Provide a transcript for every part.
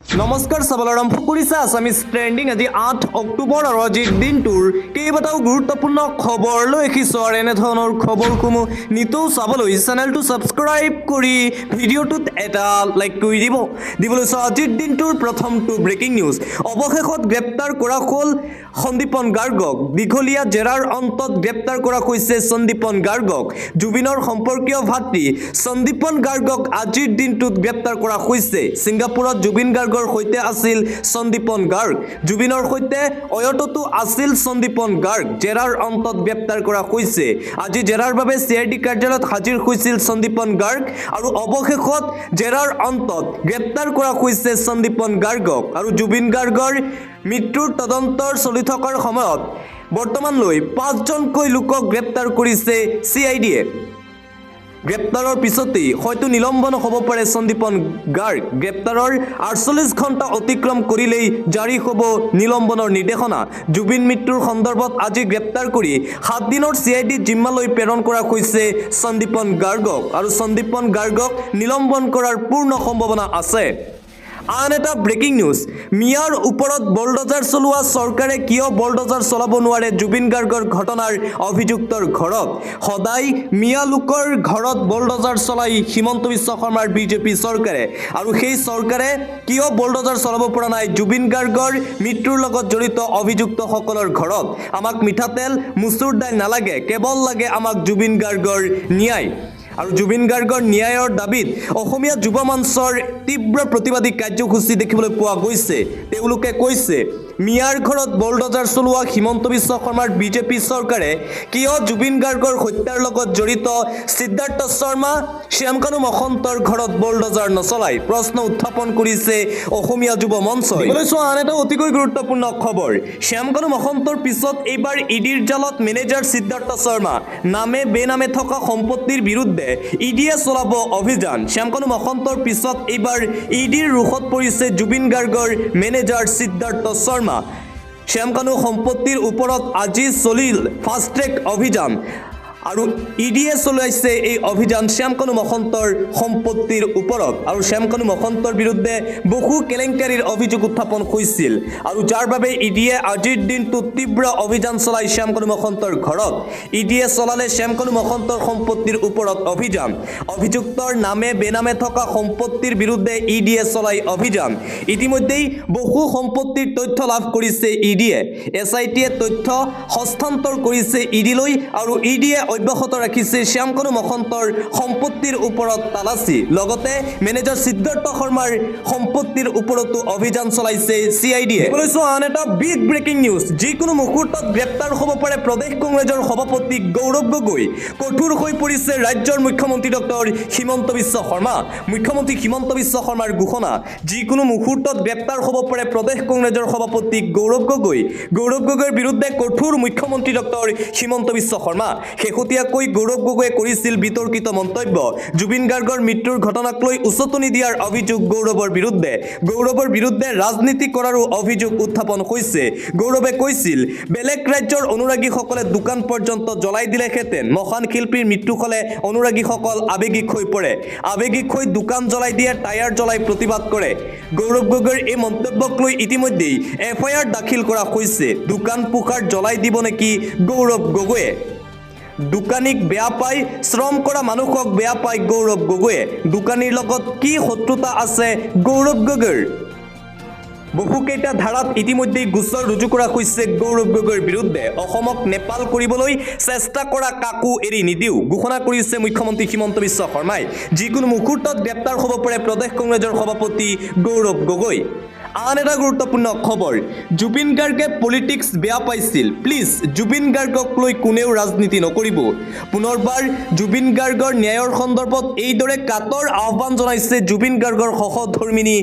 নমস্কাৰ চাবলৈ আৰম্ভ কৰিছে আছামিজ ট্ৰেণ্ডিং আজি 8 অক্টোবৰ আৰু আজিৰ দিনটোৰ কেইবাটাও গুৰুত্বপূৰ্ণ খবৰ লৈ আহিছোঁ আৰু এনেধৰণৰ খবৰসমূহ নিতৌ চাবলৈ চেনেলটো ছাবস্ক্ৰাইব কৰি ভিডিঅ'টোত এটা লাইক কৰি দিবলৈ আজিৰ দিনটোৰ প্ৰথমটো ব্ৰেকিং নিউজ অৱশেষত গ্ৰেপ্তাৰ কৰা হ'ল সন্দীপন গাৰ্গক দীঘলীয়া জেৰাৰ অন্তত গ্ৰেপ্তাৰ কৰা হৈছে সন্দীপন গাৰ্গক জুবিনৰ সম্পৰ্কীয় ভাতৃ সন্দীপন গাৰ্গক আজিৰ দিনটোত গ্ৰেপ্তাৰ কৰা হৈছে ছিংগাপুৰত জুবিন গাৰ্গৰ সৈতে আছিল সন্দীপন গাৰ্গ জুবিনৰ সৈতে অয়ততো আছিল সন্দীপন গাৰ্গ জেৰাৰ অন্তত গ্ৰেপ্তাৰ কৰা হৈছে আজি জেৰাৰ বাবে সিআইডি কাৰ্যালয়ত হাজিৰ হৈছিল সন্দীপন গাৰ্গ আৰু অৱশেষত জেৰাৰ অন্তত গ্ৰেপ্তাৰ কৰা হৈছে সন্দীপন গাৰ্গক আৰু জুবিন গাৰ্গৰ মৃত্যুৰ তদন্তৰ চলি থকাৰ সময়ত বৰ্তমানলৈ 5জনকৈ লোকক গ্ৰেপ্তাৰ কৰিছে সিআইডিয়ে গ্ৰেপ্তাৰৰ পিছতেই হয়তো নিলম্বন হ'ব পাৰে সন্দীপন গাৰ্গ গ্ৰেপ্তাৰৰ 48 ঘণ্টা অতিক্ৰম কৰিলেই জাৰি হ'ব নিলম্বনৰ নিৰ্দেশনা জুবিন মৃত্যুৰ সন্দৰ্ভত আজি গ্ৰেপ্তাৰ কৰি 7 দিনৰ সিআইডি জিম্মালৈ প্ৰেৰণ কৰা হৈছে সন্দীপন গাৰ্গক আৰু সন্দীপন গাৰ্গক নিলম্বন কৰাৰ পূৰ্ণ সম্ভাৱনা আছে আন এটা ব্ৰেকিং নিউজ মিয়াৰ ওপৰত বলডজাৰ চলোৱা চৰকাৰে কিয় বলডজাৰ চলাব নোৱাৰে জুবিন গাৰ্গৰ ঘটনাৰ অভিযুক্তৰ ঘৰত সদায় মিয়া লোকৰ ঘৰত বলডজাৰ চলাই হিমন্ত বিশ্ব শৰ্মাৰ বিজেপি চৰকাৰে আৰু সেই চৰকাৰে কিয় বলডজাৰ চলাব পৰা নাই জুবিন গাৰ্গৰ মৃত্যুৰ লগত জড়িত অভিযুক্তসকলৰ ঘৰত আমাক মিঠাতেল মুচুৰ দাইল নালাগে কেৱল লাগে আমাক জুবিন গাৰ্গৰ ন্যায় আৰু জুবিন গাৰ্গৰ ন্যায়ৰ দাবীত অসমীয়া যুৱ মঞ্চৰ তীব্ৰ প্ৰতিবাদী কাৰ্যসূচী দেখিবলৈ পোৱা গৈছে তেওঁলোকে কৈছে মিয়াৰ ঘৰত বলডজাৰ চলোৱা হিমন্ত বিশ্ব শৰ্মাৰ বিজেপি চৰকাৰে কিয় জুবিন গাৰ্গৰ হত্যাৰ লগত জড়িত সিদ্ধাৰ্থ শৰ্মা শ্যামকানু মহন্তৰ ঘৰত বলডজাৰ নচলায় প্ৰশ্ন উত্থাপন কৰিছে অসমীয়া যুৱ মঞ্চই আন এটা অতিকৈ গুৰুত্বপূৰ্ণ খবৰ শ্যামকানু মহন্তৰ পিছত এইবাৰ ইডিৰ জালত মেনেজাৰ সিদ্ধাৰ্থ শৰ্মা নামে বেনামে থকা সম্পত্তিৰ বিৰুদ্ধে ইডিয়ে চলাব অভিযান শ্যামকানু মহন্তৰ পিছত এইবাৰ ইডিৰ ৰুখত পৰিছে জুবিন গাৰ্গৰ মেনেজাৰ সিদ্ধাৰ্থ শৰ্মা শ্যামকানু সম্পত্তিৰ ওপৰত আজি চলিল ফাষ্ট ট্ৰেক অভিযান আৰু ইডিয়ে চলাইছে এই অভিযান শ্যামকানু মহন্তৰ সম্পত্তিৰ ওপৰত আৰু শ্যামকানু মহন্তৰ বিৰুদ্ধে বহু কেলেংকাৰীৰ অভিযোগ উত্থাপন হৈছিল আৰু যাৰ বাবে ইডিয়ে আজিৰ দিনটো তীব্ৰ অভিযান চলাই শ্যামকানু মহন্তৰ ঘৰত ইডিয়ে চলালে শ্যামকানু মহন্তৰ সম্পত্তিৰ ওপৰত অভিযান অভিযুক্তৰ নামে বেনামে থকা সম্পত্তিৰ বিৰুদ্ধে ইডিয়ে চলাই অভিযান ইতিমধ্যেই বহু সম্পত্তিৰ তথ্য লাভ কৰিছে ইডিয়ে এছআইটিয়ে তথ্য হস্তান্তৰ কৰিছে ইডিলৈ আৰু ইডিয়ে অব্যাহত ৰাখিছে শ্যামকানু মহন্তৰ সম্পত্তিৰ ওপৰত তালাচী লগতে মেনেজাৰ সিদ্ধাৰ্থ শৰ্মাৰ সম্পত্তিৰ ওপৰতো অভিযান চলাইছে সিআইডিয়ে আন এটা বিগ ব্ৰেকিং নিউজ যিকোনো মুহূৰ্তত গ্ৰেপ্তাৰ হ'ব পাৰে প্ৰদেশ কংগ্ৰেছৰ সভাপতি গৌৰৱ গগৈ কঠোৰ হৈ পৰিছে ৰাজ্যৰ মুখ্যমন্ত্ৰী ডক্টৰ হিমন্ত বিশ্ব শৰ্মা মুখ্যমন্ত্ৰী হিমন্ত বিশ্ব শৰ্মাৰ ঘোষণা যিকোনো মুহূৰ্তত গ্ৰেপ্তাৰ হ'ব পাৰে প্ৰদেশ কংগ্ৰেছৰ সভাপতি গৌৰৱ গগৈৰ বিৰুদ্ধে কঠোৰ মুখ্যমন্ত্ৰী ডক্টৰ হিমন্ত বিশ্ব শৰ্মা শেহতীয়াকৈ গৌৰৱ গগৈয়ে কৰিছিল বিতৰ্কিত মন্তব্য জুবিন গাৰ্গৰ মৃত্যুৰ ঘটনাক লৈ উচতনি দিয়াৰ অভিযোগ গৌৰৱৰ বিৰুদ্ধে ৰাজনীতি কৰাৰো অভিযোগ উত্থাপন হৈছে গৌৰৱে কৈছিল বেলেগ ৰাজ্যৰ অনুৰাগীসকলে দোকান পৰ্যন্ত জ্বলাই দিলেহেঁতেন মহান শিল্পীৰ মৃত্যু হ'লে অনুৰাগীসকল আৱেগিক হৈ পৰে আৱেগিক হৈ দোকান জ্বলাই দিয়ে টায়াৰ জ্বলাই প্ৰতিবাদ কৰে গৌৰৱ গগৈৰ এই মন্তব্যক লৈ ইতিমধ্যেই এফআইআৰ দাখিল কৰা হৈছে দোকান পোখাৰ জ্বলাই দিব নেকি গৌৰৱ গগৈয়ে দোকানীক বেয়া পাই শ্ৰম কৰা মানুহক বেয়া পাই গৌৰৱ গগৈয়ে দোকানীৰ লগত কি শত্ৰুতা আছে গৌৰৱ গগৈৰ বহুকেইটা ধাৰাত ইতিমধ্যেই গোচৰ ৰুজু কৰা হৈছে গৌৰৱ গগৈৰ বিৰুদ্ধে অসমক নেপাল কৰিবলৈ চেষ্টা কৰা কাকো এৰি নিদিওঁ ঘোষণা কৰিছে মুখ্যমন্ত্ৰী হিমন্ত বিশ্ব শৰ্মাই যিকোনো মুহূৰ্তত গ্ৰেপ্তাৰ হ'ব পাৰে প্ৰদেশ কংগ্ৰেছৰ সভাপতি গৌৰৱ গগৈ আন এটা গুৰুত্বপূৰ্ণ খবৰ জুবিন গাৰ্গে পলিটিক্স বেয়া পাইছিল প্লিজ জুবিন গাৰ্গক লৈ কোনেও ৰাজনীতি নকৰিব পুনৰবাৰ জুবিন গাৰ্গৰ ন্যায়ৰ সন্দৰ্ভত এইদৰে কাটৰ আহ্বান জনাইছে জুবিন গাৰ্গৰ সহধৰ্মিনী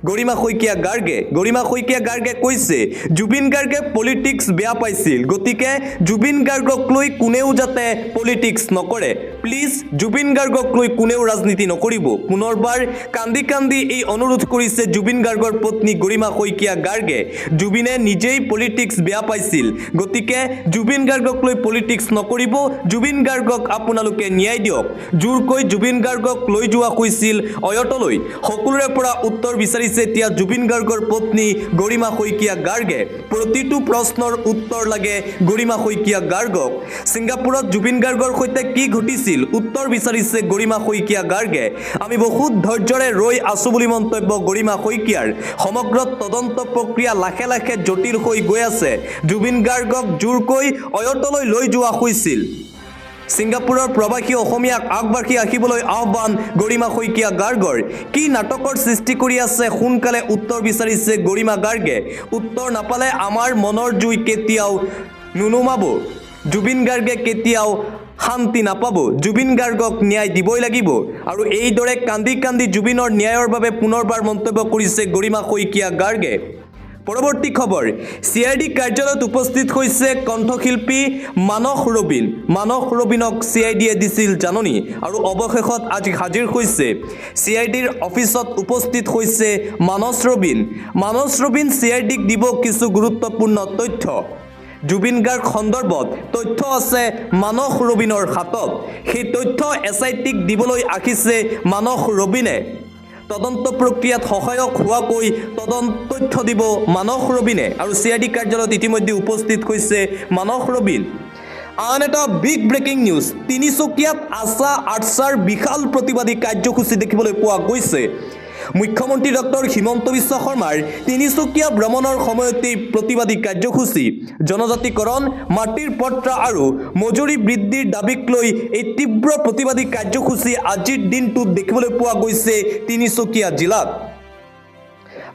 গৰিমা শইকীয়া গাৰ্গে কৈছে জুবিন গাৰ্গে পলিটিক্স বেয়া পাইছিল গতিকে জুবিন গাৰ্গক লৈ কোনেও যাতে পলিটিক্স নকৰে প্লিজ জুবিন গাৰ্গক লৈ কোনেও ৰাজনীতি নকৰিব। পুনৰবাৰ কান্দি কান্দি এই অনুৰোধ কৰিছে জুবিন গাৰ্গৰ পত্নী গৰিমা শইকীয়া গাৰ্গে। জুবিনে নিজেই পলিটিক্স বেয়া পাইছিল, গতিকে জুবিন গাৰ্গক লৈ পলিটিক্স নকৰিব, জুবিন গাৰ্গক আপোনালোকে ন্যায় দিয়ক। জোৰকৈ জুবিন গাৰ্গক লৈ যোৱা হৈছিল অয়তলৈ। সকলোৰে পৰা উত্তৰ বিচাৰিছে এতিয়া জুবিন গাৰ্গৰ পত্নী গৰিমা শইকীয়া গাৰ্গে। প্ৰতিটো প্ৰশ্নৰ উত্তৰ লাগে গৰিমা শইকীয়া গাৰ্গক। ছিংগাপুৰত জুবিন গাৰ্গৰ সৈতে কি ঘটিছিল উত্তৰ বিচাৰিছে গৰিমা শইকীয়া গাৰ্গে। আমি বহুত ধৈৰ্যৰে ৰৈ আছো বুলি মন্তব্য গৰিমা শইকীয়াৰ। সমগ্ৰ তদন্ত প্ৰক্ৰিয়া লাহে লাহে জটিল হৈ গৈ আছে। জুবিন গাৰ্গক জোৰকৈ অয়তলৈ লৈ যোৱা হৈছিল। ছিংগাপুৰৰ প্ৰৱাসী অসমীয়াক আগবাঢ়ি আহিবলৈ আহ্বান গৰিমা শইকীয়া গাৰ্গৰ। কি নাটকৰ সৃষ্টি কৰি আছে সোনকালে উত্তৰ বিচাৰিছে গৰিমা গাৰ্গে। উত্তৰ নাপালে আমাৰ মনৰ জুই কেতিয়াও নুনুমাব। জুবিন গাৰ্গে কেতিয়াও শান্তি নাপাব। জুবিন গাৰ্গক ন্যায় দিবই লাগিব। আৰু এইদৰে কান্দি কান্দি জুবিনৰ ন্যায়ৰ বাবে পুনৰবাৰ মন্তব্য কৰিছে গৰিমা শইকীয়া গাৰ্গে। পৰৱৰ্তী খবৰ, CID কাৰ্যালয়ত উপস্থিত হৈছে কণ্ঠশিল্পী মানস ৰবীন। মানস ৰবীনক CIDয়ে দিছিল জাননী আৰু অৱশেষত আজি হাজিৰ হৈছে। CIDৰ অফিচত উপস্থিত হৈছে মানস ৰবীন। মানস ৰবীন CIDক দিব কিছু গুৰুত্বপূৰ্ণ তথ্য। জুবিন গাৰ্গ সন্দৰ্ভত তথ্য আছে মানস ৰবীনৰ হাতত। সেই তথ্য SITক দিবলৈ আহিছে মানস ৰবীনে। তদন্ত প্ৰক্ৰিয়াত সহায়ক হোৱাকৈ তথ্য দিব মানস ৰবীনে আৰু CID কাৰ্যালয়ত ইতিমধ্যে উপস্থিত হৈছে মানস ৰবীন। আন এটা বিগ ব্ৰেকিং নিউজ, তিনিচুকীয়াত আশা আৰ্চাৰ বিশাল প্ৰতিবাদী কাৰ্যসূচী দেখিবলৈ পোৱা গৈছে। মুখ্যমন্ত্ৰী ডক্টৰ হিমন্ত বিশ্ব শৰ্মাৰ তিনিচুকীয়া ভ্ৰমণৰ সময়তেই প্ৰতিবাদী কাৰ্যসূচী। জনজাতিকৰণ, মাটিৰ পট্টা আৰু মজুৰি বৃদ্ধিৰ দাবীক লৈ এই তীব্ৰ প্ৰতিবাদী কাৰ্যসূচী আজিৰ দিনটোত দেখিবলৈ পোৱা গৈছে তিনিচুকীয়া জিলাত।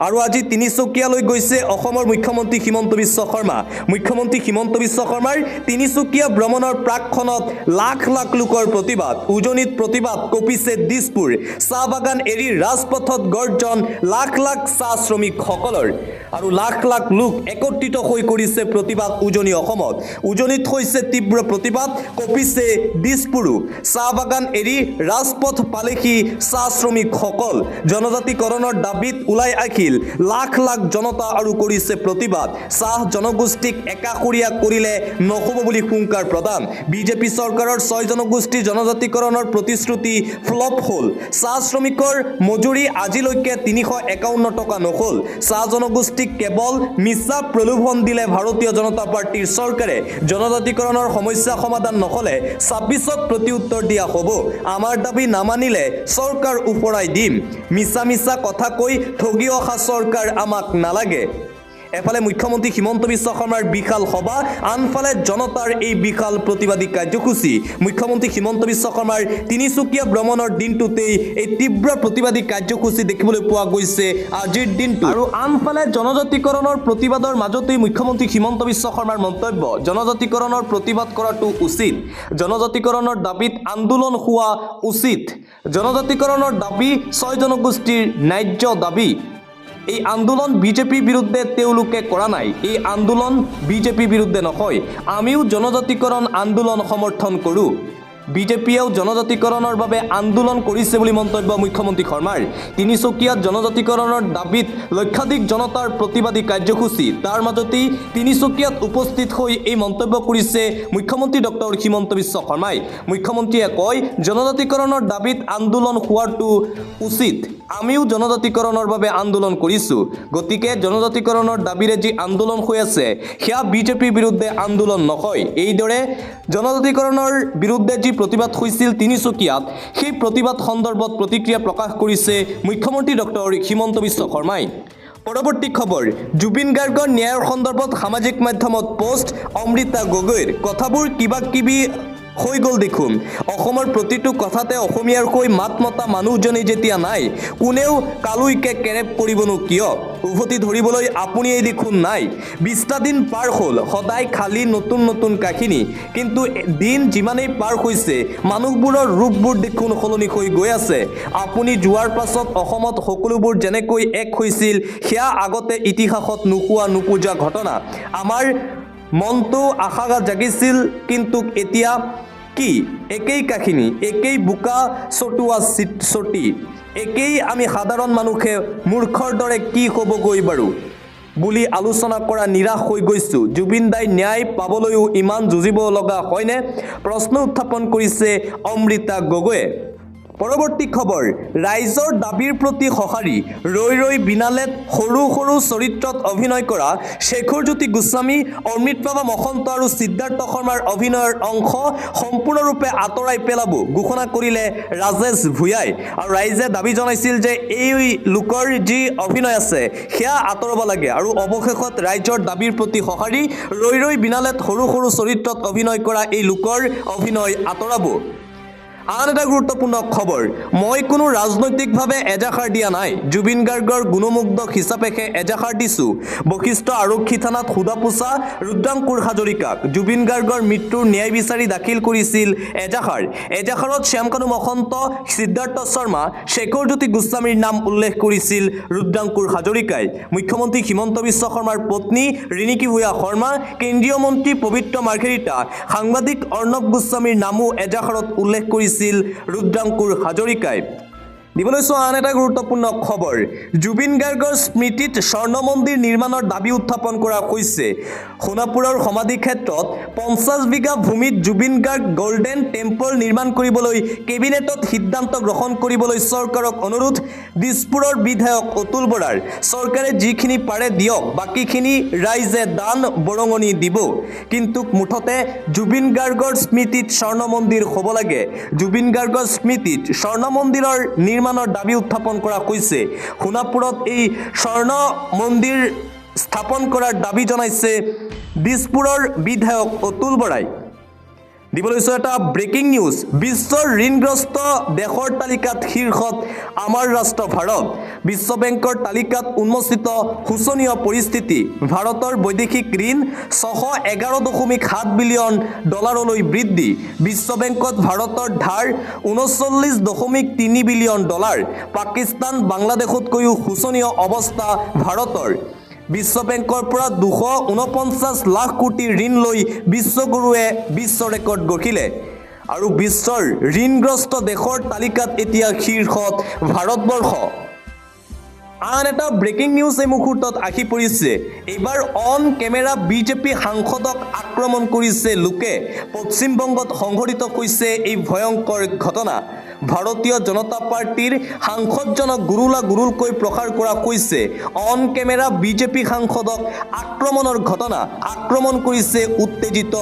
আৰু আজি তিনিচুকীয়ালৈ গৈছে অসমৰ মুখ্যমন্ত্ৰী হিমন্ত বিশ্ব শৰ্মা। মুখ্যমন্ত্ৰী হিমন্ত বিশ্ব শৰ্মাৰ তিনিচুকীয়া ভ্ৰমণৰ প্ৰাকখনত লাখ লাখ লোকৰ প্ৰতিবাদ। উজনিত প্ৰতিবাদ কঁপিছে দিছপুৰ। চাহ বাগান এৰি ৰাজপথত গৰ্জন লাখ লাখ চাহ শ্ৰমিকসকলৰ। আৰু লাখ লাখ লোক একত্ৰিত হৈ কৰিছে প্ৰতিবাদ উজনি অসমত। উজনিত হৈছে তীব্ৰ প্ৰতিবাদ, কঁপিছে দিছপুৰো। চাহ বাগান এৰি ৰাজপথ পালেহি চাহ শ্ৰমিকসকল। জনজাতিকৰণৰ দাবীত ওলাই আহি লাখ লাখ জনতা আৰু কৰিছে প্ৰতিবাদ। চাহ জনগোষ্ঠীক একাষৰীয়া কৰিলে নহ'ব বুলি হুংকাৰ প্ৰদান। বিজেপি চৰকাৰৰ 6 জনগোষ্ঠীৰ জনজাতিকৰণৰ প্ৰতিশ্ৰুতি ফ্লপ হ'ল। চাহ শ্ৰমিকৰ মজুৰি আজিলৈকে 351 টকা নহ'ল। চাহ জনগোষ্ঠীক কেৱল মিছা প্ৰলোভন দিলে ভাৰতীয় জনতা পাৰ্টীৰ চৰকাৰে। জনজাতিকৰণৰ সমস্যা সমাধান নহ'লে 26ত প্ৰত্যুত্তৰ দিয়া হ'ব। আমাৰ দাবী নামানিলে চৰকাৰ উফৰাই দিম। মিছা মিছা কথা কৈ ঠগি অহা চৰকাৰ আমাক নালাগে। এফালে মুখ্যমন্ত্ৰী হিমন্ত বিশ্ব শৰ্মাৰ বিশাল সভা, আনফালে জনতাৰ এই বিশাল প্ৰতিবাদী কাৰ্যসূচী। মুখ্যমন্ত্ৰী হিমন্ত বিশ্ব শৰ্মাৰ তিনিচুকীয়া ভ্ৰমণৰ দিনটোতেই এই তীব্ৰ প্ৰতিবাদী কাৰ্যসূচী দেখিবলৈ পোৱা গৈছে আজিৰ দিনটো। আৰু আনফালে জনজাতিকৰণৰ প্ৰতিবাদৰ মাজতেই মুখ্যমন্ত্ৰী হিমন্ত বিশ্ব শৰ্মাৰ মন্তব্য, জনজাতিকৰণৰ প্ৰতিবাদ কৰাটো উচিত। জনজাতিকৰণৰ দাবীত আন্দোলন হোৱা উচিত। জনজাতিকৰণৰ দাবী 6 জনগোষ্ঠীৰ ন্যায্য দাবী। এই আন্দোলন বিজেপিৰ বিৰুদ্ধে তেওঁলোকে কৰা নাই। এই আন্দোলন বিজেপিৰ বিৰুদ্ধে নহয়। আমিও জনজাতিকৰণ আন্দোলন সমৰ্থন কৰোঁ। বিজেপিয়েও জনজাতিকৰণৰ বাবে আন্দোলন কৰিছে বুলি মন্তব্য মুখ্যমন্ত্ৰী শৰ্মাৰ। তিনিচুকীয়াত জনজাতিকৰণৰ দাবীত লক্ষাধিক জনতাৰ প্ৰতিবাদী কাৰ্যসূচী। তাৰ মাজতেই তিনিচুকীয়াত উপস্থিত হৈ এই মন্তব্য কৰিছে মুখ্যমন্ত্ৰী ডক্টৰ হিমন্ত বিশ্ব শৰ্মাই। মুখ্যমন্ত্ৰীয়ে কয়, জনজাতিকৰণৰ দাবীত আন্দোলন হোৱাটো উচিত। আমিও জনজাতিকৰণৰ বাবে আন্দোলন কৰিছোঁ। গতিকে জনজাতিকৰণৰ দাবীৰে যি আন্দোলন হৈ আছে সেয়া বিজেপিৰ বিৰুদ্ধে আন্দোলন নহয়। এইদৰে জনজাতিকৰণৰ বিৰুদ্ধে যি প্ৰতিবাদ হৈছিল তিনিচুকীয়াত, সেই প্ৰতিবাদ সন্দৰ্ভত প্ৰতিক্ৰিয়া প্ৰকাশ কৰিছে মুখ্যমন্ত্ৰী ডক্টৰ হিমন্ত বিশ্ব শৰ্মাই। পৰৱৰ্তী খবৰ, জুবিন গাৰ্গৰ ন্যায়ৰ সন্দৰ্ভত সামাজিক মাধ্যমত পোষ্ট অমৃতা গগৈৰ। কথাবোৰ কিবা কিবি হৈ গ'ল দেখোন। অসমৰ প্ৰতিটো কথাতে অসমীয়াৰ হৈ মাত মতা মানুহজনী যেতিয়া নাই, কোনেও কালৈকে কেৰেপ কৰিবনো কিয়? উভতি ধৰিবলৈ আপুনিয়েই দেখোন নাই। 20টা দিন পাৰ হ'ল, সদায় খালী নতুন নতুন কাহিনী। কিন্তু দিন যিমানেই পাৰ হৈছে, মানুহবোৰৰ ৰূপবোৰ দেখোন সলনি হৈ গৈ আছে। আপুনি যোৱাৰ পাছত অসমত সকলোবোৰ যেনেকৈ এক হৈছিল, সেয়া আগতে ইতিহাসত নোপোজা ঘটনা। আমাৰ মনটো আশা জাগিছিল, কিন্তু এতিয়া কি একেই কাহিনী, একেই বোকা চটুৱা চটি, একেই আমি সাধাৰণ মানুহে মূৰ্খৰ দৰে কি হ'বগৈ বাৰু বুলি আলোচনা কৰা নিৰাশ হৈ গৈছোঁ। জুবিন দাই ন্যায় পাবলৈও ইমান যুঁজিব লগা হয়নে? প্ৰশ্ন উত্থাপন কৰিছে অমৃতা গগৈয়ে। পৰৱৰ্তী খবৰ, ৰাইজৰ দাবীৰ প্ৰতি সঁহাৰি ৰৈ ৰৈ বিনালেত সৰু সৰু চৰিত্ৰত অভিনয় কৰা শেখৰজ্যোতি গোস্বামী, অমৃতপ্ৰভা মহন্ত আৰু সিদ্ধাৰ্থ শৰ্মাৰ অভিনয়ৰ অংশ সম্পূৰ্ণৰূপে আঁতৰাই পেলাব ঘোষণা কৰিলে ৰাজেশ ভূঞাই। আৰু ৰাইজে দাবী জনাইছিল যে এই লোকৰ যি অভিনয় আছে সেয়া আঁতৰাব লাগে আৰু অৱশেষত ৰাইজৰ দাবীৰ প্ৰতি সঁহাৰি ৰৈ ৰৈ বিনালেত সৰু সৰু চৰিত্ৰত অভিনয় কৰা এই লোকৰ অভিনয় আঁতৰাব। আন এটা গুৰুত্বপূৰ্ণ খবৰ, মই কোনো ৰাজনৈতিকভাৱে এজাহাৰ দিয়া নাই, জুবিন গাৰ্গৰ গুণমুগ্ধক হিচাপেহে এজাহাৰ দিছোঁ। বশিষ্ঠ আৰক্ষী থানাত সোধাপোছা ৰুদ্ৰাংকুৰ হাজৰিকাক। জুবিন গাৰ্গৰ মৃত্যুৰ ন্যায় বিচাৰি দাখিল কৰিছিল এজাহাৰ। এজাহাৰত শ্যামকানু মহন্ত, সিদ্ধাৰ্থ শৰ্মা, শেখৰজ্যোতি গোস্বামীৰ নাম উল্লেখ কৰিছিল ৰুদ্ৰাংকুৰ হাজৰিকাই। মুখ্যমন্ত্ৰী হিমন্ত বিশ্ব শৰ্মাৰ পত্নী ৰিণিকী ভূঞা শৰ্মা, কেন্দ্ৰীয় মন্ত্ৰী পবিত্ৰ মাৰ্ঘেৰিটা, সাংবাদিক অৰ্ণৱ গোস্বামীৰ নামো এজাহাৰত উল্লেখ কৰিছিল ৰুদ্ৰাংকুৰ হাজৰিকাই। দিবলৈ চোৱা আন এটা গুৰুত্বপূৰ্ণ খবৰ, জুবিন গাৰ্গৰ স্মৃতিত স্বৰ্ণ মন্দিৰ নিৰ্মাণৰ দাবী উত্থাপন কৰা হৈছে। সোণাপুৰৰ সমাধি ক্ষেত্ৰত 50 বিঘা ভূমিত জুবিন গাৰ্গ গল্ডেন টেম্পল নিৰ্মাণ কৰিবলৈ কেবিনেটত সিদ্ধান্ত গ্ৰহণ কৰিবলৈ চৰকাৰক অনুৰোধ। দিছপুৰৰ বিধায়ক অতুল বৰাৰ, চৰকাৰে যিখিনি পাৰে দিয়ক, বাকীখিনি ৰাইজে দান বৰঙণি দিব, কিন্তু মুঠতে জুবিন গাৰ্গৰ স্মৃতিত স্বৰ্ণ মন্দিৰ হ'ব লাগে। জুবিন গাৰ্গৰ স্মৃতিত স্বৰ্ণ মন্দিৰৰ নিৰ্মাণৰ দাবী উত্থাপন কৰা হৈছে। সোণাপুৰত এই স্বৰ্ণ মন্দিৰ স্থাপন কৰাৰ দাবী জনাইছে দিছপুৰৰ বিধায়ক অতুল বৰাই। দিবলৈ এটা ব্ৰেকিং নিউজ, বিশ্বৰ ঋণগ্ৰস্ত দেশৰ তালিকাত শীৰ্ষত আমাৰ ৰাষ্ট্ৰ ভাৰত। বিশ্ব বেংকৰ তালিকাত উন্মোচিত শোচনীয় পৰিস্থিতি। ভাৰতৰ বৈদেশিক ঋণ 611.7 বিলিয়ন ডলাৰলৈ বৃদ্ধি। বিশ্ব বেংকত ভাৰতৰ ধাৰ 39.3 বিলিয়ন ডলাৰ। পাকিস্তান, বাংলাদেশতকৈও শোচনীয় অৱস্থা ভাৰতৰ। বিশ্ব বেংকৰ পৰা 249 লাখ কোটি ঋণ লৈ বিশ্বগুৰুৱে বিশ্ব ৰেকৰ্ড গঢ়িলে আৰু বিশ্বৰ ঋণগ্ৰস্ত দেশৰ তালিকাত এতিয়া শীৰ্ষত ভাৰতবৰ্ষ। আন এটা ব্ৰেকিং নিউজ এই মুহূৰ্তত আহি পৰিছে। এইবাৰ অন কেমেৰা বিজেপি সাংসদক আক্ৰমণ কৰিছে লোকে। পশ্চিমবংগত সংঘটিত হৈছে এই ভয়ংকৰ ঘটনা। ভাৰতীয় জনতা পাৰ্টিৰ সাংসদজনক গুৰুলকৈ প্ৰসাৰ কৰা হৈছে। অন কেমেৰা বিজেপি সাংসদক আক্ৰমণৰ ঘটনা। আক্ৰমণ কৰিছে উত্তেজিত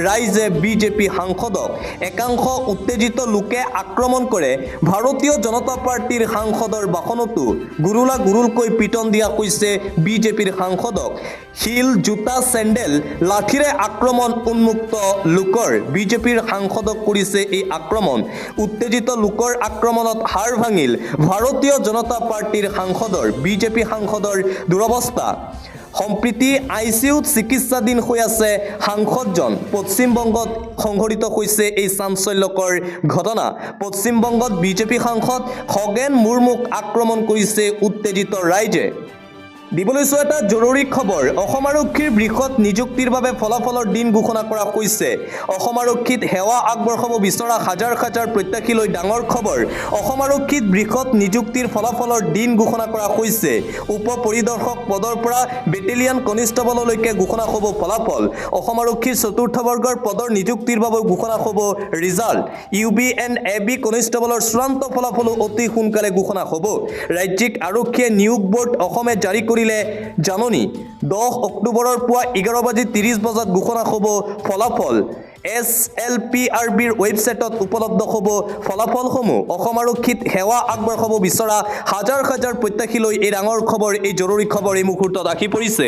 ৰাইজে বিজেপি সাংসদক। একাংশ উত্তেজিত লোকে আক্ৰমণ কৰে ভাৰতীয় জনতা পাৰ্টিৰ সাংসদৰ বাসনতো। গুৰুলকৈ পিটন দিয়া হৈছে বিজেপিৰ সাংসদক। শিল, জোতা, চেণ্ডেল, লাঠিৰে আক্ৰমণ উন্মুক্ত লোকৰ। বিজেপিৰ সাংসদক কৰিছে এই আক্ৰমণ। উত্তেজিত লোকৰ আক্ৰমণত হাড় ভাঙিল ভাৰতীয় জনতা পাৰ্টিৰ সাংসদৰ। বিজেপি সাংসদৰ দুৰৱস্থা। সম্প্ৰীতি ICUত চিকিৎসাধীন হৈ আছে সাংসদজন। পশ্চিমবংগত সংঘটিত হৈছে এই চাঞ্চল্যকৰ ঘটনা। পশ্চিমবংগত বিজেপি সাংসদ খগেন মুৰ্মুক আক্ৰমণ কৰিছে উত্তেজিত ৰাইজে। দিবলৈ চোৱা এটা জৰুৰী খবৰ, অসম আৰক্ষীৰ বৃহৎ নিযুক্তিৰ বাবে ফলাফলৰ দিন ঘোষণা কৰা হৈছে। অসম আৰক্ষীত সেৱা আগবঢ়াব বিচৰা হাজাৰ হাজাৰ প্ৰত্যাশীলৈ ডাঙৰ খবৰ। অসম আৰক্ষীত বৃহৎ নিযুক্তিৰ ফলাফলৰ দিন ঘোষণা কৰা হৈছে। উপ পৰিদৰ্শক পদৰ পৰা বেটেলিয়ান কনিষ্টেবললৈকে ঘোষণা হ'ব ফলাফল। অসম আৰক্ষীৰ চতুৰ্থ বৰ্গৰ পদৰ নিযুক্তিৰ বাবে ঘোষণা হ'ব ৰিজাল্ট। UB&AB কনিষ্টেবলৰ চূড়ান্ত ফলাফলো অতি সোনকালে ঘোষণা হ'ব। ৰাজ্যিক আৰক্ষীয়ে নিয়োগ বৰ্ড অসমে জাৰি কৰিলে জাননী। 10 অক্টোবৰৰ পুৱা 11:30 বজাত ঘোষণা হ'ব ফলাফল। SLPRBৰ ৱেবছাইটত উপলব্ধ হ'ব ফলাফলসমূহ। অসম আৰক্ষীত সেৱা আগবঢ়াব বিচৰা হাজাৰ হাজাৰ প্ৰত্যাশীলৈ এই ডাঙৰ খবৰ, এই জৰুৰী খবৰ এই মুহূৰ্তত আহি পৰিছে।